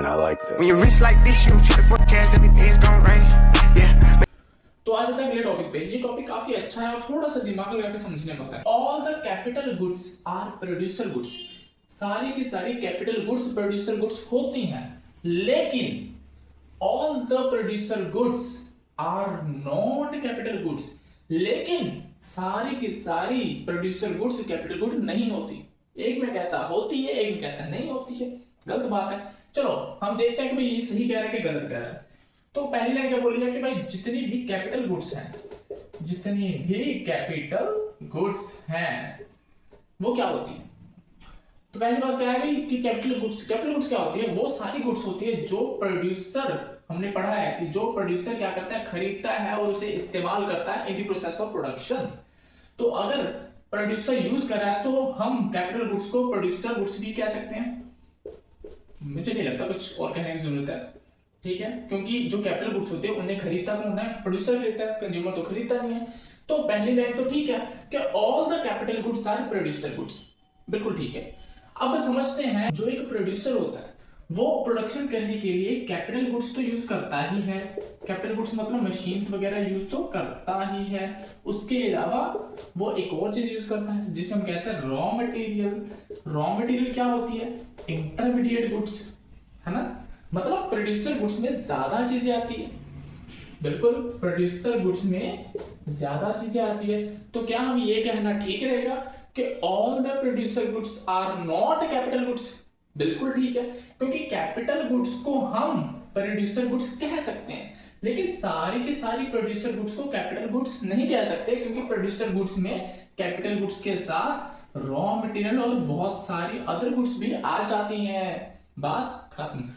and I like this. When you're rich like this, you don't check the forecast, everything's gonna rain. Yeah. तो आज आता है अगले topic पे। ये टॉपिक काफी अच्छा है और थोड़ा सा दिमाग लगा के समझने वाला है। All the capital goods are producer goods. सारी की सारी कैपिटल गुड्स प्रोड्यूसर गुड्स होती हैं, लेकिन all the producer goods are not capital goods. लेकिन सारी की सारी प्रोड्यूसर गुड्स कैपिटल गुड नहीं होती। एक में कहता होती है, एक में कहता नहीं होती है। गलत बात है। चलो हम देखते हैं कि भाई ये सही कह रहा है कि गलत कह रहा है। तो पहली लाइन क्या बोली है कि भाई जितनी भी कैपिटल गुड्स हैं, जितनी भी कैपिटल गुड्स हैं वो क्या होती है। तो पहली बात क्या है भाई कि कैपिटल गुड्स क्या होती है। वो सारी गुड्स होती है जो प्रोड्यूसर, हमने पढ़ा है कि जो प्रोड्यूसर क्या करता है, खरीदता है और उसे इस्तेमाल करता है in the process of production. तो अगर प्रोड्यूसर यूज कर रहा है तो हम कैपिटल गुड्स को प्रोड्यूसर गुड्स भी कह सकते हैं। मुझे नहीं लगता कुछ और कहने की जरूरत है, ठीक है, क्योंकि जो कैपिटल गुड्स होते हैं उन्हें खरीदता कौन है, प्रोड्यूसर खरीदता है, कंज्यूमर तो खरीदता नहीं है। तो पहली लाइन तो ठीक है कि all the capital goods are producer goods, बिल्कुल ठीक है। अब समझते हैं जो एक प्रोड्यूसर होता है वो प्रोडक्शन करने के लिए कैपिटल गुड्स तो यूज करता ही है। कैपिटल गुड्स मतलब मशीन्स वगैरह यूज तो करता ही है। उसके अलावा वो एक और चीज यूज करता है जिसे हम कहते हैं रॉ मटेरियल। रॉ मटेरियल क्या होती है, इंटरमीडिएट गुड्स, है ना। मतलब प्रोड्यूसर गुड्स में ज्यादा चीजें आती है, बिल्कुल प्रोड्यूसर गुड्स में ज्यादा चीजें आती है। तो क्या हम ये कहना ठीक रहेगा कि all the producer goods are not capital goods. बिल्कुल ठीक है, क्योंकि कैपिटल गुड्स को हम प्रोड्यूसर गुड्स कह सकते हैं, लेकिन सारी की सारी प्रोड्यूसर गुड्स को कैपिटल गुड्स नहीं कह सकते, क्योंकि प्रोड्यूसर गुड्स में कैपिटल गुड्स के साथ रॉ मटेरियल और बहुत सारी अदर गुड्स भी आ जाती हैं। बात खत्म।